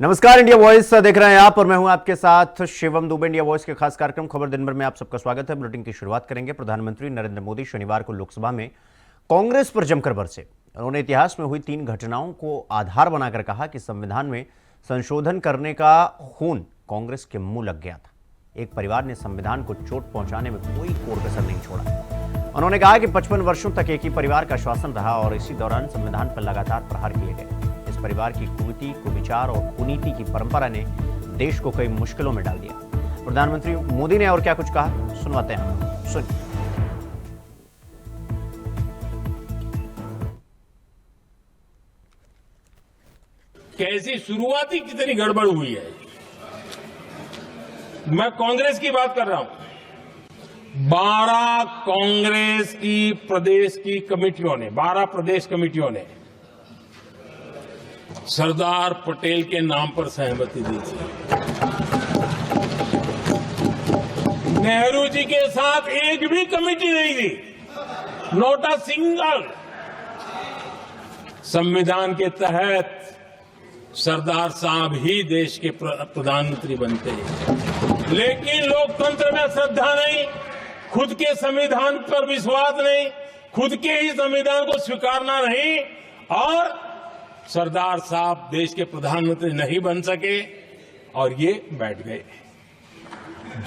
नमस्कार, India voice देख रहे हैं आप और मैं हूं आपके साथ शिवम दुबे। इंडिया वॉइस के खास कार्यक्रम खबर दिन भर में आप सबका स्वागत है। बुलेटिन की शुरुआत करेंगे। प्रधानमंत्री नरेंद्र मोदी शनिवार को लोकसभा में कांग्रेस पर जमकर बरसे। उन्होंने इतिहास में हुई 3 घटनाओं को आधार बनाकर कहा कि संविधान में संशोधन करने का खून कांग्रेस के मुंह लग गया था। एक परिवार ने संविधान को चोट पहुंचाने में कोई कोर कसर नहीं छोड़ा। उन्होंने कहा कि 55 वर्षों तक एक ही परिवार का शासन रहा और इसी दौरान संविधान पर लगातार प्रहार किए गए। इस परिवार की कुरीति, कुविचार और कुनीति की परंपरा ने देश को कई मुश्किलों में डाल दिया। प्रधानमंत्री मोदी ने और क्या कुछ कहा, सुनवाते हैं। सुनिए। कैसी शुरुआती कितनी गड़बड़ हुई है। मैं कांग्रेस की बात कर रहा हूं। 12 कांग्रेस की प्रदेश की कमेटियों ने, 12 प्रदेश कमेटियों ने सरदार पटेल के नाम पर सहमति दी थी। नेहरू जी के साथ एक भी कमेटी नहीं थी, नॉट अ सिंगल। संविधान के तहत सरदार साहब ही देश के प्रधानमंत्री बनते हैं, लेकिन लोकतंत्र में श्रद्धा नहीं, खुद के संविधान पर विश्वास नहीं, खुद के ही संविधान को स्वीकारना नहीं, और सरदार साहब देश के प्रधानमंत्री नहीं बन सके और ये बैठ गए।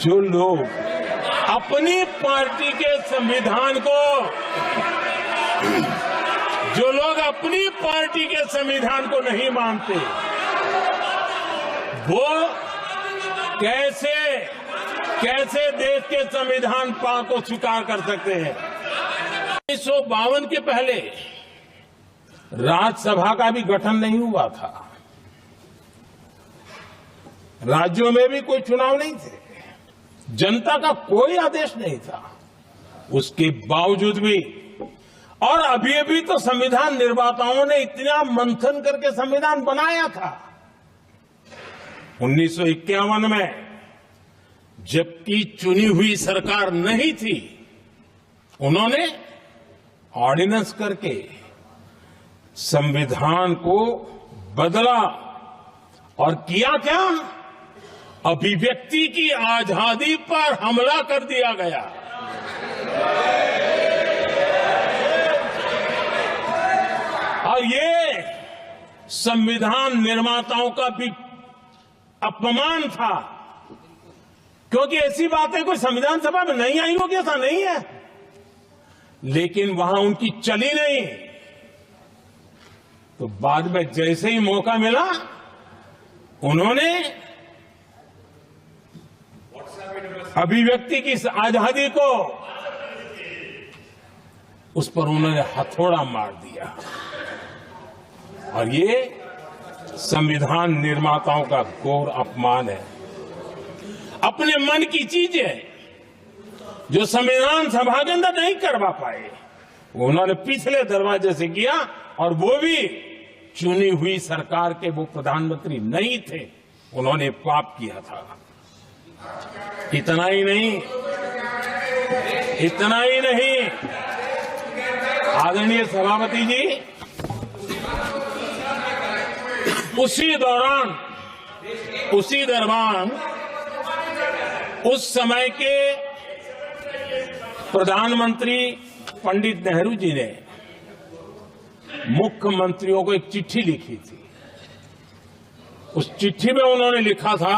जो लोग अपनी पार्टी के संविधान को, जो लोग अपनी पार्टी के संविधान को नहीं मानते, वो कैसे देश के संविधान को स्वीकार कर सकते हैं। 1952 के पहले राज्यसभा का भी गठन नहीं हुआ था, राज्यों में भी कोई चुनाव नहीं थे, जनता का कोई आदेश नहीं था। उसके बावजूद भी, और अभी तो संविधान निर्माताओं ने इतना मंथन करके संविधान बनाया था। 1951 में जबकि चुनी हुई सरकार नहीं थी, उन्होंने ऑर्डिनेंस करके संविधान को बदला और किया क्या? अभिव्यक्ति की आजादी पर हमला कर दिया गया। और ये संविधान निर्माताओं का भी अपमान था, क्योंकि ऐसी बातें कोई संविधान सभा में नहीं आई होगी, ऐसा नहीं है, लेकिन वहां उनकी चली नहीं। तो बाद में जैसे ही मौका मिला, उन्होंने अभिव्यक्ति की आजादी को, उस पर उन्होंने हथौड़ा मार दिया। और ये संविधान निर्माताओं का घोर अपमान है। अपने मन की चीजें जो संविधान सभा के अंदर नहीं करवा पाए, उन्होंने पिछले दरवाजे से किया, और वो भी चुनी हुई सरकार के वो प्रधानमंत्री नहीं थे, उन्होंने पाप किया था। इतना ही नहीं, आदरणीय सभापति जी, उसी दौरान उस समय के प्रधानमंत्री पंडित नेहरू जी ने मुख्यमंत्रियों को एक चिट्ठी लिखी थी। उस चिट्ठी में उन्होंने लिखा था,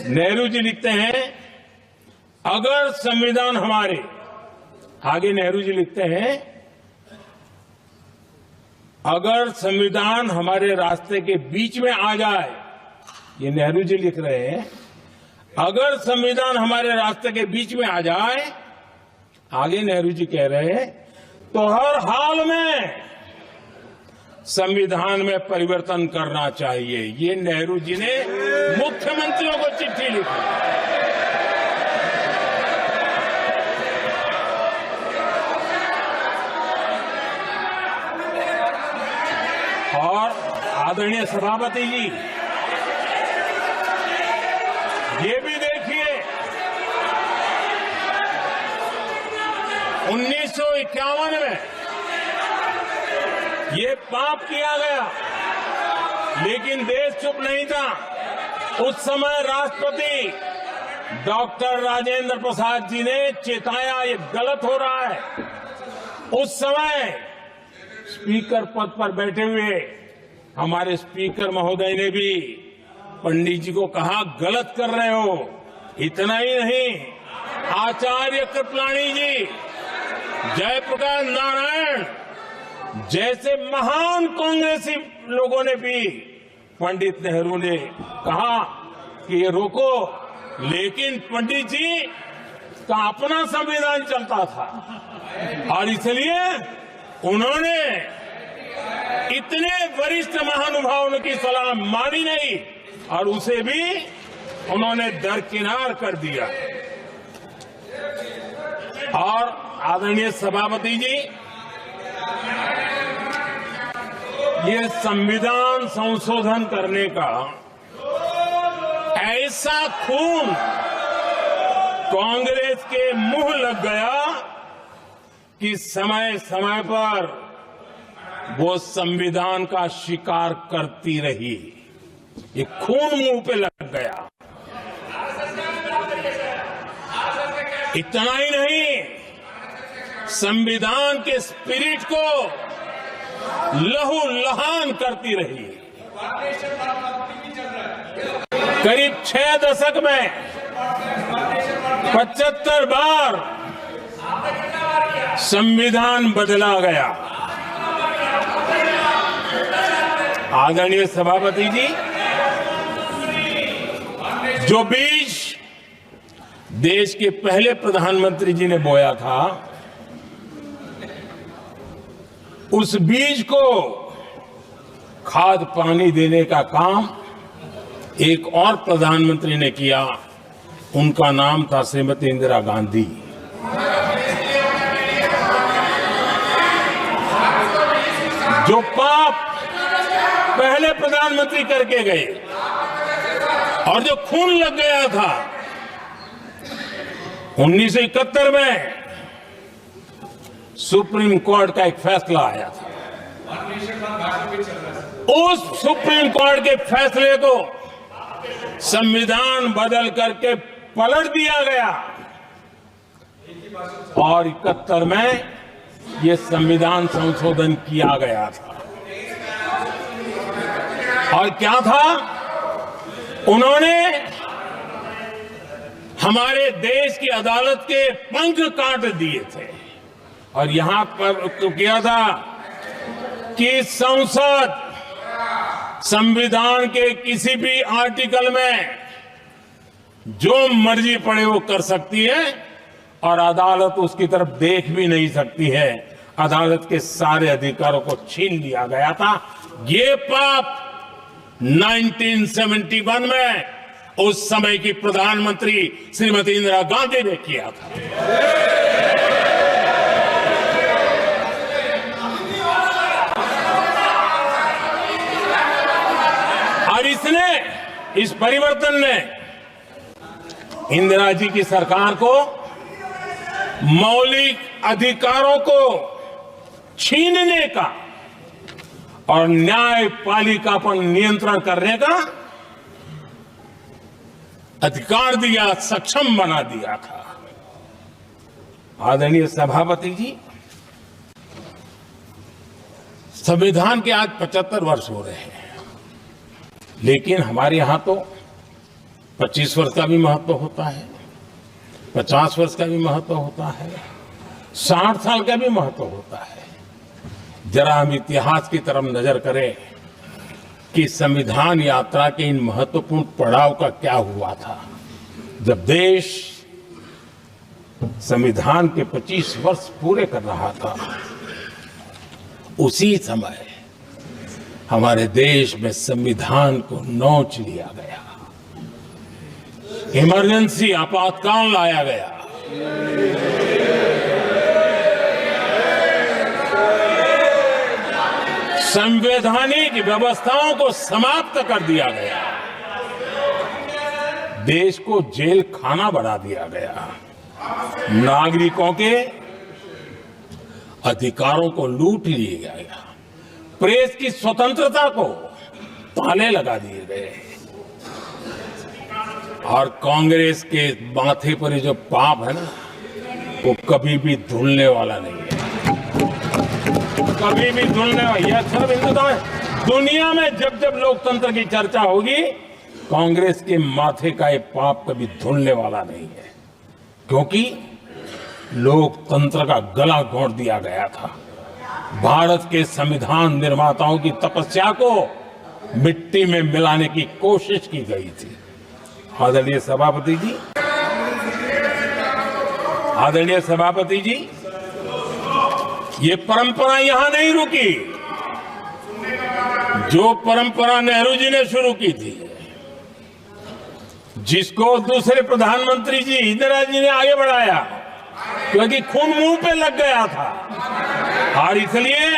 नेहरू जी लिखते हैं, अगर संविधान हमारे, आगे नेहरू जी लिखते हैं, अगर संविधान हमारे रास्ते के बीच में आ जाए, ये नेहरू जी लिख रहे हैं, अगर संविधान हमारे रास्ते के बीच में आ जाए, आगे नेहरू जी कह रहे हैं, तो हर हाल में संविधान में परिवर्तन करना चाहिए। ये नेहरू जी ने मुख्यमंत्रियों को चिट्ठी लिखी। और आदरणीय सभापति जी, ये भी देखिए, 1951 में ये पाप किया गया, लेकिन देश चुप नहीं था। उस समय राष्ट्रपति डॉक्टर राजेंद्र प्रसाद जी ने चेताया ये गलत हो रहा है। उस समय स्पीकर पद पर बैठे हुए हमारे स्पीकर महोदय ने भी पंडित जी को कहा गलत कर रहे हो। इतना ही नहीं, आचार्य कृपलानी जी, जयप्रकाश नारायण जैसे महान कांग्रेसी लोगों ने भी पंडित नेहरू ने कहा कि ये रोको, लेकिन पंडित जी का अपना संविधान चलता था और इसलिए उन्होंने इतने वरिष्ठ महानुभावों की सलाह मानी नहीं और उसे भी उन्होंने दरकिनार कर दिया। और आदरणीय सभापति जी, ये संविधान संशोधन करने का ऐसा खून कांग्रेस के मुंह लग गया कि समय समय पर वो संविधान का शिकार करती रही। ये खून मुंह पे लग गया। इतना ही नहीं, संविधान के स्पिरिट को लहू लहान करती रही। करीब 6 दशक में 75 बार संविधान बदला गया। आदरणीय सभापति जी, जो बीज देश के पहले प्रधानमंत्री जी ने बोया था, उस बीज को खाद पानी देने का काम एक और प्रधानमंत्री ने किया। उनका नाम था श्रीमती इंदिरा गांधी। जो पाप पहले प्रधानमंत्री करके गए और जो खून लग गया था 1971 में, सुप्रीम कोर्ट का एक फैसला आया था। उस सुप्रीम कोर्ट के फैसले को संविधान बदल करके पलट दिया गया और 71 में ये संविधान संशोधन किया गया था। और क्या था, उन्होंने हमारे देश की अदालत के पंख काट दिए थे और यहां पर तो किया था कि संसद संविधान के किसी भी आर्टिकल में जो मर्जी पड़े वो कर सकती है और अदालत उसकी तरफ देख भी नहीं सकती है। अदालत के सारे अधिकारों को छीन लिया गया था। ये पाप 1971 में उस समय की प्रधानमंत्री श्रीमती इंदिरा गांधी ने किया था। और इस परिवर्तन ने इंदिरा जी की सरकार को मौलिक अधिकारों को छीनने का और न्यायपालिका पर नियंत्रण करने का अधिकार दिया, सक्षम बना दिया था। आदरणीय सभापति जी, संविधान के आज 75 वर्ष हो रहे हैं, लेकिन हमारे यहां तो 25 वर्ष का भी महत्व होता है, 50 वर्ष का भी महत्व होता है, 60 साल का भी महत्व होता है। जरा हम इतिहास की तरफ नजर करें कि संविधान यात्रा के इन महत्वपूर्ण पड़ाव का क्या हुआ था। जब देश संविधान के 25 वर्ष पूरे कर रहा था, उसी समय हमारे देश में संविधान को नोच लिया गया, इमरजेंसी आपातकाल लाया गया। संवैधानिक व्यवस्थाओं को समाप्त कर दिया गया, देश को जेल खाना बना दिया गया, नागरिकों के अधिकारों को लूट लिया गया, प्रेस की स्वतंत्रता को ताले लगा दिए गए और कांग्रेस के माथे पर ये जो पाप है ना, वो कभी भी धुलने वाला नहीं है, कभी भी धुलने वाला। यह सब हिंदुस्तान है। दुनिया में जब जब लोकतंत्र की चर्चा होगी, कांग्रेस के माथे का ये पाप कभी धुलने वाला नहीं है, क्योंकि लोकतंत्र का गला घोंट दिया गया था। भारत के संविधान निर्माताओं की तपस्या को मिट्टी में मिलाने की कोशिश की गई थी। आदरणीय सभापति जी, आदरणीय सभापति जी, ये परंपरा यहां नहीं रुकी। जो परंपरा नेहरू जी ने शुरू की थी, जिसको दूसरे प्रधानमंत्री जी इंदिरा जी ने आगे बढ़ाया, क्योंकि खून मुंह पे लग गया था, और इसलिए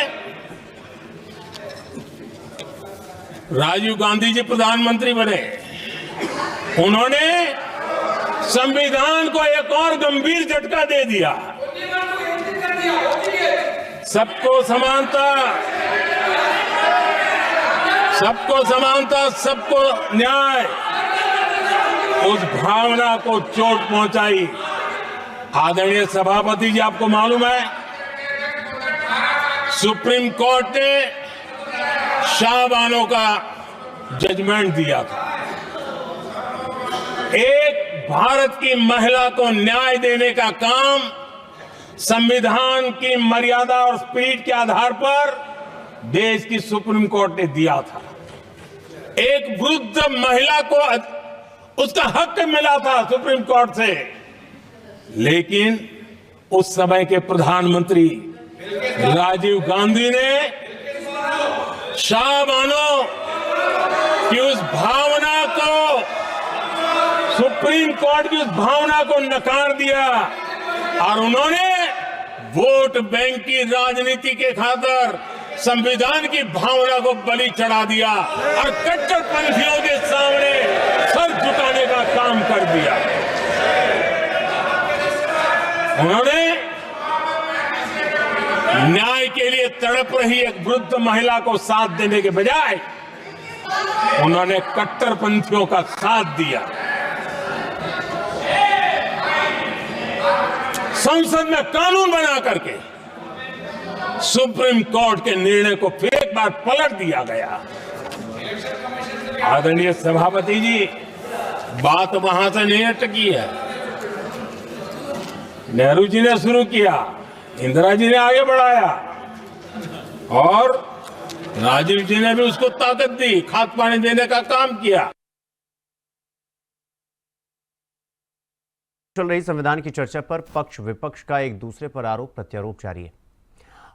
राजीव गांधी जी प्रधानमंत्री बने। उन्होंने संविधान को एक और गंभीर झटका दे दिया। सबको समानता, सबको समानता, सबको न्याय, उस भावना को चोट पहुंचाई। आदरणीय सभापति जी, आपको मालूम है, सुप्रीम कोर्ट ने शाहबानो का जजमेंट दिया था। एक भारत की महिला को न्याय देने का काम संविधान की मर्यादा और स्पिरिट के आधार पर देश की सुप्रीम कोर्ट ने दिया था। एक वृद्ध महिला को उसका हक मिला था सुप्रीम कोर्ट से, लेकिन उस समय के प्रधानमंत्री राजीव गांधी ने शाहबानो की उस भावना को, सुप्रीम कोर्ट की उस भावना को नकार दिया, और उन्होंने वोट बैंक की राजनीति के खातिर संविधान की भावना को बलि चढ़ा दिया और कट्टरपंथियों के सामने सर झुकाने का काम कर दिया। उन्होंने न्याय के लिए तड़प रही एक वृद्ध महिला को साथ देने के बजाय उन्होंने कट्टरपंथियों का साथ दिया। संसद में कानून बना करके सुप्रीम कोर्ट के निर्णय को फिर एक बार पलट दिया गया। आदरणीय सभापति जी, बात वहां से नहीं अटकी है। नेहरू जी ने शुरू किया, इंदिरा जी ने आगे बढ़ाया, और राजीव जी ने भी उसको ताकत दी, खाद पानी देने का काम किया। चल रही संविधान की चर्चा पर पक्ष विपक्ष का एक दूसरे पर आरोप प्रत्यारोप जारी है,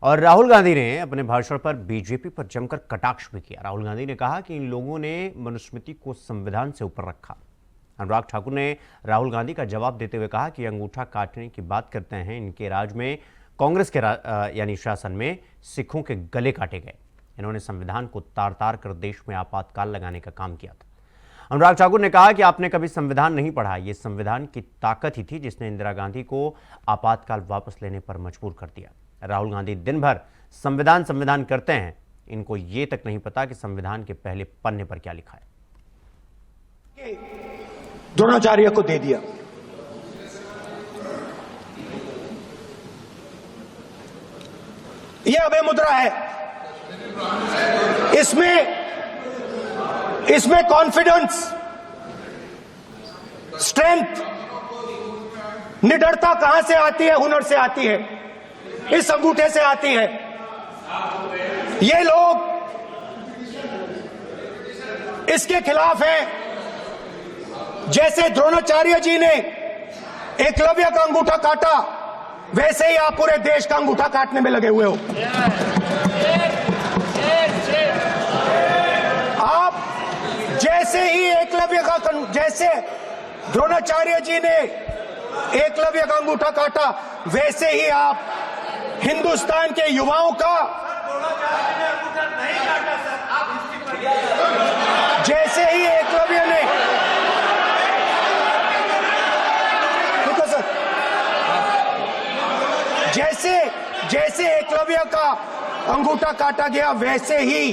और राहुल गांधी ने अपने भाषण पर बीजेपी पर जमकर कटाक्ष भी किया। राहुल गांधी ने कहा कि इन लोगों ने मनुस्मृति को संविधान से ऊपर रखा। अनुराग ठाकुर ने राहुल गांधी का जवाब देते हुए कहा कि अंगूठा काटने की बात करते हैं, इनके राज में, कांग्रेस के यानी शासन में सिखों के गले काटे गए। इन्होंने संविधान को तार तार कर देश में आपातकाल लगाने का काम किया था। अनुराग ठाकुर ने कहा कि आपने कभी संविधान नहीं पढ़ा, ये संविधान की ताकत ही थी जिसने इंदिरा गांधी को आपातकाल वापस लेने पर मजबूर कर दिया। राहुल गांधी दिन भर संविधान संविधान करते हैं, इनको ये तक नहीं पता कि संविधान के पहले पन्ने पर क्या लिखा है। द्रोणाचार्य को दे दिया। यह अभय मुद्रा है। इसमें कॉन्फिडेंस, स्ट्रेंथ, निडरता कहां से आती है? हुनर से आती है, इस अंगूठे से आती है। ये लोग इसके खिलाफ हैं। जैसे द्रोणाचार्य जी ने एकलव्य का अंगूठा काटा, वैसे ही आप पूरे देश का अंगूठा काटने में लगे हुए हो। आप जैसे ही एकलव्य का, जैसे द्रोणाचार्य जी ने एकलव्य का अंगूठा काटा, वैसे ही आप हिंदुस्तान के युवाओं का, जैसे ही एकलव्य ने, देखो सर, जैसे एकलव्य का अंगूठा काटा गया, वैसे ही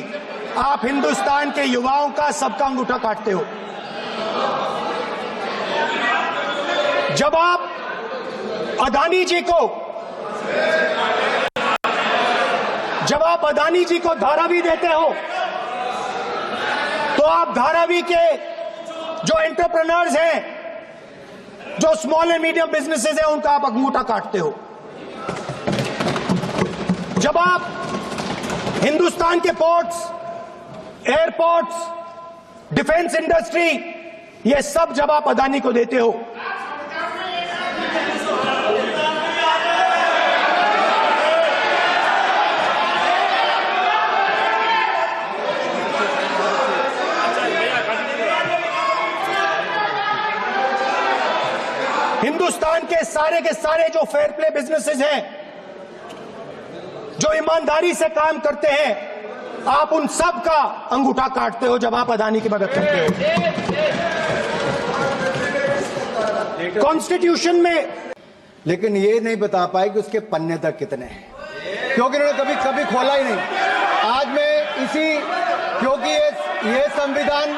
आप हिंदुस्तान के युवाओं का सबका अंगूठा काटते हो। जब आप अदानी जी को धारावी देते हो, तो आप धारावी के जो एंटरप्रेन्योर्स हैं, जो स्मॉल एंड मीडियम बिजनेसेस हैं, उनका आप अंगूठा काटते हो। जब आप हिंदुस्तान के पोर्ट्स, एयरपोर्ट्स, डिफेंस इंडस्ट्री, ये सब जब आप अदानी को देते हो, हिंदुस्तान के सारे जो फेयर प्ले बिजनेसेस हैं, जो ईमानदारी से काम करते हैं, आप उन सब का अंगूठा काटते हो जब आप अदानी की मदद करते हो। कॉन्स्टिट्यूशन में लेकिन ये नहीं बता पाए कि उसके पन्ने तक कितने हैं, क्योंकि उन्होंने कभी खोला ही नहीं। आज मैं क्योंकि ये संविधान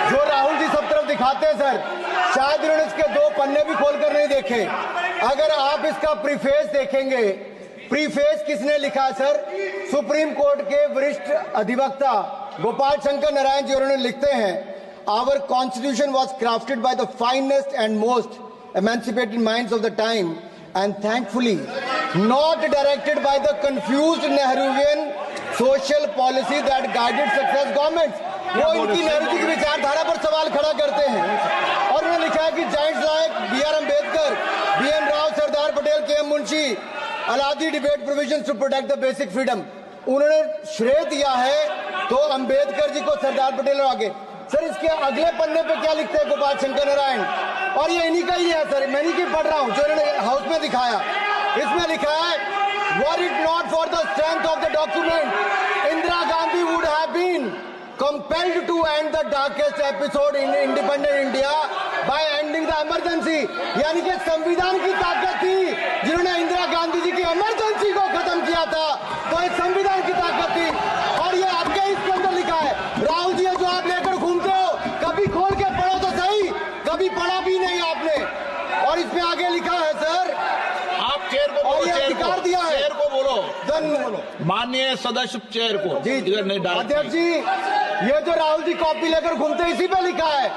जो राहुल जी सब तरफ दिखाते हैं सर, शायद इन्होंने इसके 2 पन्ने भी खोलकर नहीं देखे। अगर आप इसका प्रीफेस देखेंगे, प्रीफेस किसने लिखा है सर? सुप्रीम कोर्ट के वरिष्ठ अधिवक्ता गोपाल शंकर नारायण जी, उन्होंने लिखते हैं, our constitution was crafted by the finest and most emancipated minds of the time and thankfully not directed by the confused Nehruvian social policy that guided success governments। वो इनकी नेहरू जी की विचारधारा पर सवाल खड़ा करते हैं और उन्होंने लिखा है कि giants like B.R. Ambedkar, B.N. Rao, Sardar Patel, K.M. Munshi Alladi debate provisions to protect the basic freedom. उन्होंने श्रेय दिया है तो अम्बेडकर जी को, सरदार पटेल और आगे। सर इसके अगले पन्ने पे क्या लिखते हैं गोपाल शंकर नारायण, और ये इन्हीं का ही है सर, मैं इन्हीं की पढ़ रहा हूं जो इन्होंने हाउस में दिखाया। इसमें लिखा है, were it not for the strength of the document, Indira Gandhi would have been compelled to end the darkest episode in independent India by ending the emergency. यानी कि संविधान की ताकत थी, जिन्होंने इंदिरा गांधी जी की इमरजेंसी को खत्म किया था, तो इस संविधान की ताकत थी। और ये आपके इसके अंदर लिखा है, राहुल जी जो आप लेकर घूमते हो, कभी खोल के पढ़ो तो सही, कभी पढ़ा भी नहीं आपने। और इसमें आगे लिखा है सर, आप चेयर को बोलो, अधिकार दिया है, चेयर को बोलो, माननीय सदस्य चेयर को। जी अध्यक्ष जी, ये जो राहुल जी कॉपी लेकर घूमते, इसी पे लिखा है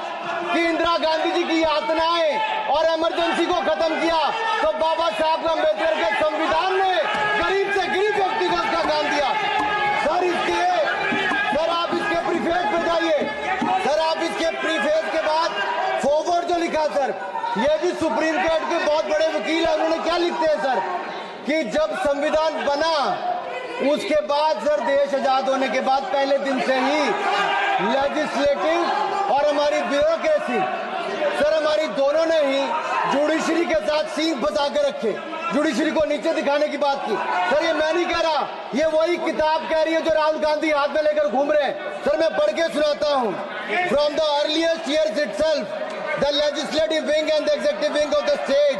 कि इंदिरा गांधी जी की यातनाएं और इमरजेंसी को खत्म किया, तो बाबा साहब अम्बेडकर के संविधान ने गरीब से गरीब व्यक्ति को उसका काम दिया। सर आप इसके प्रीफेस पे जाइए, सर आप इसके प्रीफेस के बाद फॉरवर्ड जो लिखा सर, ये भी सुप्रीम कोर्ट के बहुत बड़े वकील है, उन्होंने क्या लिखते हैं सर कि जब संविधान बना उसके बाद सर, देश आजाद होने के बाद पहले दिन से ही लेजिस्लेटिव और हमारी ब्यूरोक्रेसी सर, हमारी दोनों ने ही जुडिशरी के साथ सींग फंसा के रखे, जुडिशरी को नीचे दिखाने की बात की। सर ये मैं नहीं कह रहा, ये वही किताब कह रही है जो राहुल गांधी हाथ में लेकर घूम रहे हैं। सर मैं पढ़ के सुनाता हूँ, from the earliest years itself the legislative wing and the executive wing of the state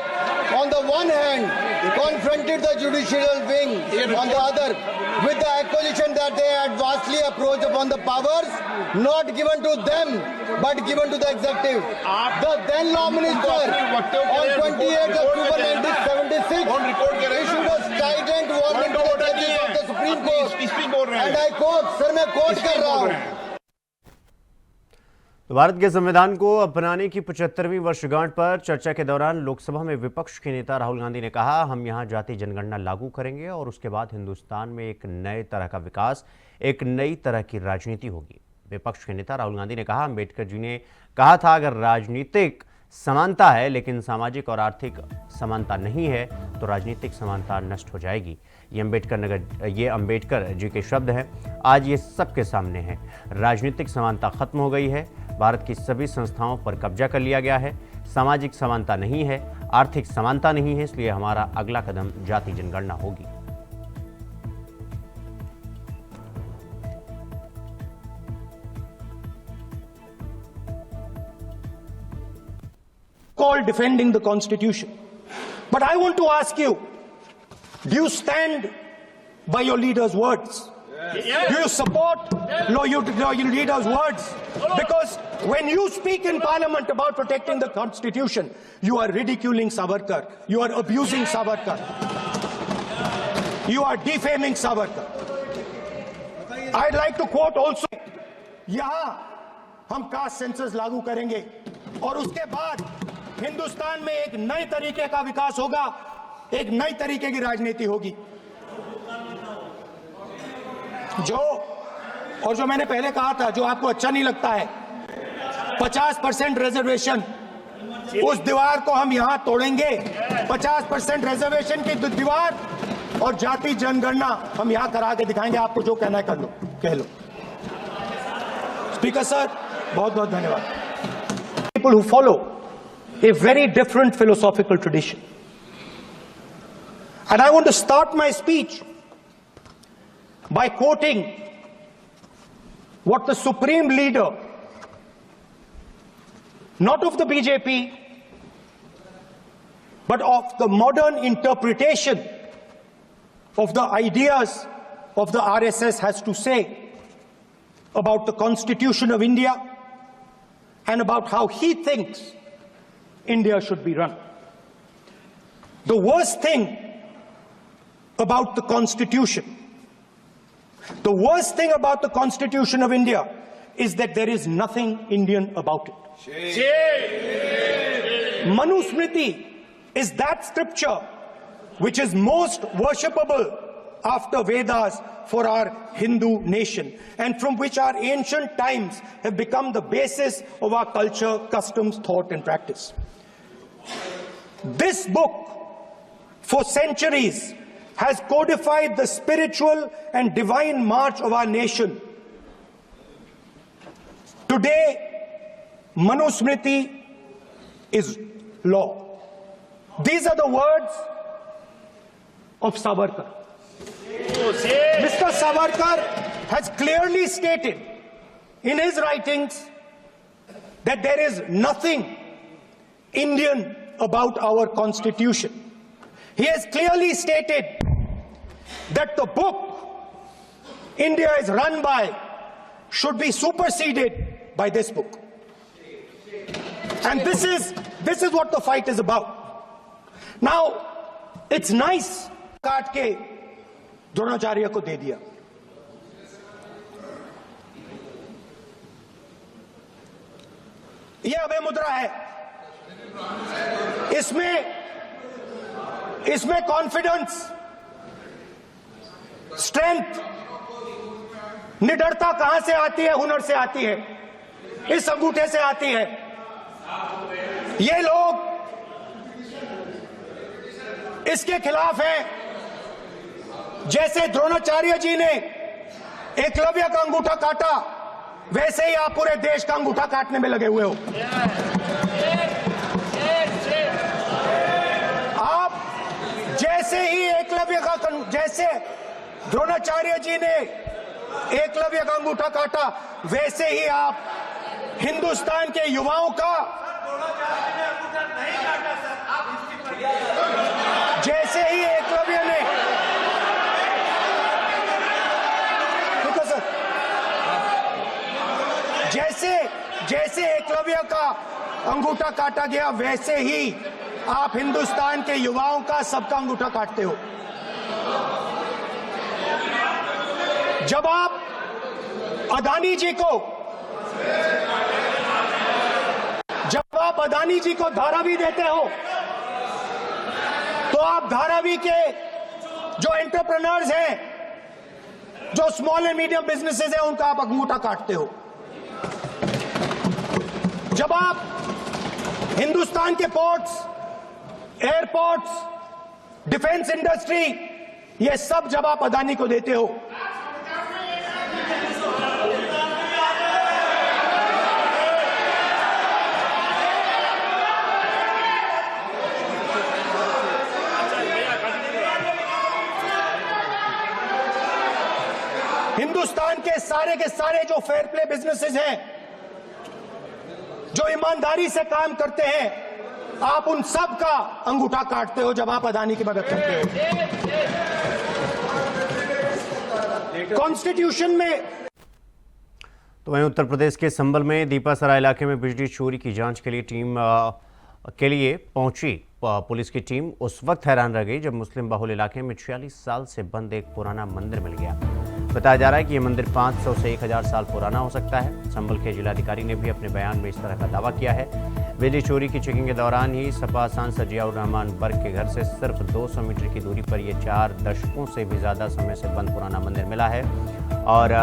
on the one hand confronted the judicial wing on the other with the accusation that they had vastly approached upon the powers not given to them but given to the executive. The then law minister on 28th October 1976 issued a strident warning to the judges of the Supreme Court and I quote, sir मैं quote कर रहा हूँ, तो भारत के संविधान को अपनाने की 75वीं वर्षगांठ पर चर्चा के दौरान लोकसभा में विपक्ष के नेता राहुल गांधी ने कहा, हम यहां जाति जनगणना लागू करेंगे और उसके बाद हिंदुस्तान में एक नए तरह का विकास, एक नई तरह की राजनीति होगी। विपक्ष के नेता राहुल गांधी ने कहा, अम्बेडकर जी ने कहा था, अगर राजनीतिक समानता है लेकिन सामाजिक और आर्थिक समानता नहीं है तो राजनीतिक समानता नष्ट हो जाएगी। ये अम्बेडकर जी के शब्द हैं, आज ये सबके सामने हैं। राजनीतिक समानता खत्म हो गई है, भारत की सभी संस्थाओं पर कब्जा कर लिया गया है, सामाजिक समानता नहीं है, आर्थिक समानता नहीं है, इसलिए हमारा अगला कदम जाति जनगणना होगी। Called defending the Constitution. But I want to ask you, do you stand by your leader's words? Do you support you read those words, because when you speak in parliament about protecting the constitution, you are ridiculing Savarkar, you are abusing Savarkar, you are defaming Savarkar. I'd like to quote also, यहां हम caste census लागू करेंगे और उसके बाद हिंदुस्तान में एक नए तरीके का विकास होगा, एक नई तरीके की राजनीति होगी। जो मैंने पहले कहा था, जो आपको अच्छा नहीं लगता है, 50% रिजर्वेशन, उस दीवार को हम यहां तोड़ेंगे। 50% रिजर्वेशन की दीवार और जाति जनगणना हम यहां करा के दिखाएंगे। आपको जो कहना है कर लो, कह लो। स्पीकर सर, बहुत बहुत धन्यवाद। People who follow a very different philosophical tradition. And I want to start my speech by quoting what the supreme leader, not of the BJP, but of the modern interpretation of the ideas of the RSS has to say about the Constitution of India and about how he thinks India should be run. The worst thing about the Constitution, the worst thing about the Constitution of India is that there is nothing Indian about it. Manusmriti is that scripture which is most worshipable after Vedas for our Hindu nation, and from which our ancient times have become the basis of our culture, customs, thought and practice. This book, for centuries, has codified the spiritual and divine march of our nation. Today, Manusmriti is law. These are the words of Savarkar. Mr. Savarkar has clearly stated in his writings that there is nothing Indian about our Constitution. He has clearly stated that the book India is run by should be superseded by this book. And this is what the fight is about. Now, it's nice काट के द्रोणाचार्य को दे दिया। यह अभय मुद्रा है। इसमें confidence, strength, निडरता कहां से आती है? हुनर से आती है, इस अंगूठे से आती है। ये लोग इसके खिलाफ हैं। जैसे द्रोणाचार्य जी ने एकलव्य का अंगूठा काटा, वैसे ही आप पूरे देश का अंगूठा काटने में लगे हुए हो। आप जैसे द्रोणाचार्य जी ने एकलव्य का अंगूठा काटा, वैसे ही आप हिंदुस्तान के युवाओं का, जैसे ही एकलव्य ने, जैसे एकलव्य का अंगूठा काटा गया, वैसे ही आप हिंदुस्तान के युवाओं का, सबका अंगूठा काटते हो। जब आप अदानी जी को धारावी देते हो, तो आप धारावी के जो एंटरप्रेन्योर्स हैं, जो स्मॉल एंड मीडियम बिजनेसेस हैं, उनका आप अंगूठा काटते हो। जब आप हिंदुस्तान के पोर्ट्स, एयरपोर्ट्स, डिफेंस इंडस्ट्री, ये सब जब आप अदानी को देते हो, हिंदुस्तान के सारे जो फेयर प्ले बिजनेसेस हैं, जो ईमानदारी से काम करते हैं, आप उन सब का अंगूठा काटते हो जब आप अदानी की मदद करते हो। कॉन्स्टिट्यूशन में तो वहीं उत्तर प्रदेश के संभल में दीपासरा इलाके में बिजली चोरी की जांच के लिए पहुंची पुलिस की टीम उस वक्त हैरान रह गई जब मुस्लिम बहुल इलाके में 46 साल से बंद एक पुराना मंदिर मिल गया। बताया जा रहा है कि यह मंदिर 500 से 1000 साल पुराना हो सकता है। संभल के जिलाधिकारी ने भी अपने बयान में इस तरह का दावा किया है। बिजली चोरी की चेकिंग के दौरान ही सपा सांसद जियाउर रहमान बर्ग के घर से सिर्फ 200 मीटर की दूरी पर यह 4 दशकों से भी ज़्यादा समय से बंद पुराना मंदिर मिला है। और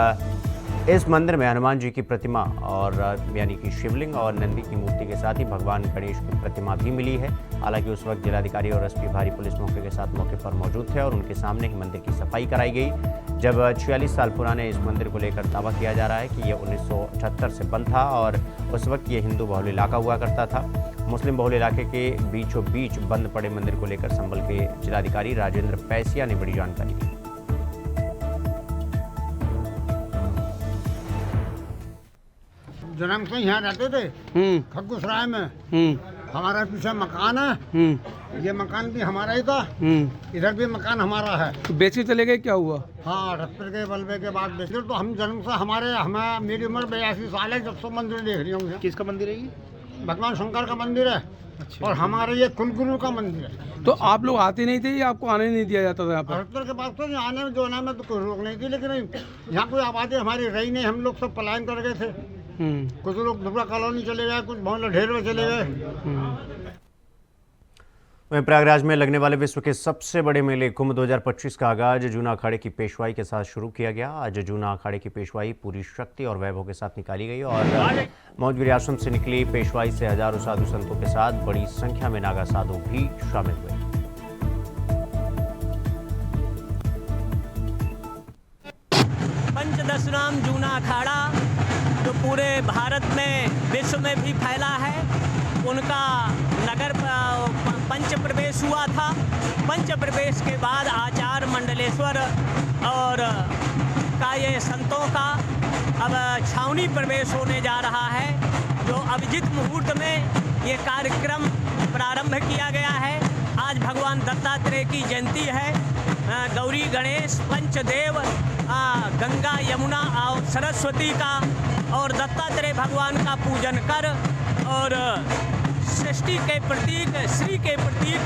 इस मंदिर में हनुमान जी की प्रतिमा और यानी कि शिवलिंग और नंदी की मूर्ति के साथ ही भगवान गणेश की प्रतिमा भी मिली है। हालांकि उस वक्त जिलाधिकारी और एसपी भारी पुलिस मौके के साथ मौके पर मौजूद थे और उनके सामने ही मंदिर की सफाई कराई गई। जब 46 साल पुराने इस मंदिर को लेकर दावा किया जा रहा है कि यह 1978 से बंद था और उस वक्त ये हिंदू बहुल इलाका हुआ करता था। मुस्लिम बहुल इलाके के बीचों बीच बंद पड़े मंदिर को लेकर संभल के जिलाधिकारी राजेंद्र पैसिया ने बड़ी जानकारी दी। जन्म से यहाँ रहते थे खग्गूसराय में। हमारा पीछे मकान है, ये मकान भी हमारा ही था, इधर भी मकान हमारा है। तो बेचे चले गए, क्या हुआ? हाँ, 78 के बलबे के बाद बेचे। तो हम जन्म से हमें मेरी उम्र 82 साल है जब से मंदिर देख रही हूँ। किसका मंदिर है ये? भगवान शंकर का मंदिर है। अच्छा। और हमारे ये कुलगुरु का मंदिर है। तो आप लोग आते नहीं थे या आपको आने नहीं दिया जाता था यहाँ पर? 78 के बाद तो आने में जो आने में तो कोई रोक नहीं थी, लेकिन यहाँ कोई आबादी हमारी रही नहीं। हम लोग सब पलायन कर गए थे। कुछ लोग दुबरा कॉलोनी चले गए, कुछ बहुत ढेर में चले गए। वहीं प्रयागराज में लगने वाले विश्व के सबसे बड़े मेले कुंभ 2025 का आगाज जूना अखाड़े की पेशवाई के साथ शुरू किया गया। आज जूना अखाड़े की पेशवाई पूरी शक्ति और वैभव के साथ निकाली गई और मौजगिरी आश्रम से निकली पेशवाई से हजारों साधु संतों के साथ बड़ी संख्या में नागा साधु भी शामिल हुए। पंचदशनाम जूना अखाड़ा जो पूरे भारत में विश्व में भी फैला है, उनका नगर पंच प्रवेश हुआ था। पंच प्रवेश के बाद आचार्य मंडलेश्वर और का ये संतों का अब छावनी प्रवेश होने जा रहा है, जो अभिजीत मुहूर्त में ये कार्यक्रम प्रारंभ किया गया है। आज भगवान दत्तात्रेय की जयंती है। गौरी गणेश पंचदेव गंगा यमुना और सरस्वती का और दत्तात्रेय भगवान का पूजन कर और सृष्टि के प्रतीक श्री के प्रतीक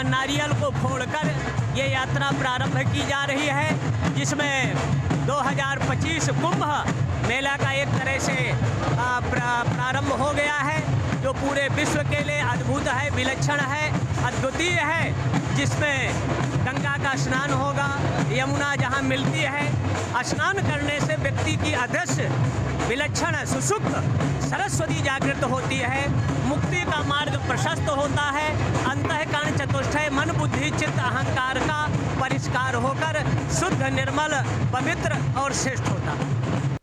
नारियल को फोड़कर ये यात्रा प्रारंभ की जा रही है, जिसमें 2025 कुंभ मेला का एक तरह से प्रारंभ हो गया है, जो पूरे विश्व के लिए अद्भुत है, विलक्षण है, अद्वितीय है, जिसमें गंगा का स्नान होगा, यमुना जहाँ मिलती है, स्नान करने से व्यक्ति की अदृश्य विलक्षण सुसुप्त सरस्वती जागृत होती है, मुक्ति का मार्ग प्रशस्त होता है, अंतःकरण चतुष्टय मन बुद्धि चित्त अहंकार का परिष्कार होकर शुद्ध निर्मल पवित्र और श्रेष्ठ होता है।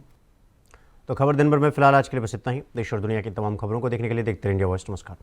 तो खबर दिन भर में फिलहाल आज के लिए बस इतना ही। देश और दुनिया की तमाम खबरों को देखने के लिए देखते रहिए इंडिया वॉइस। नमस्कार।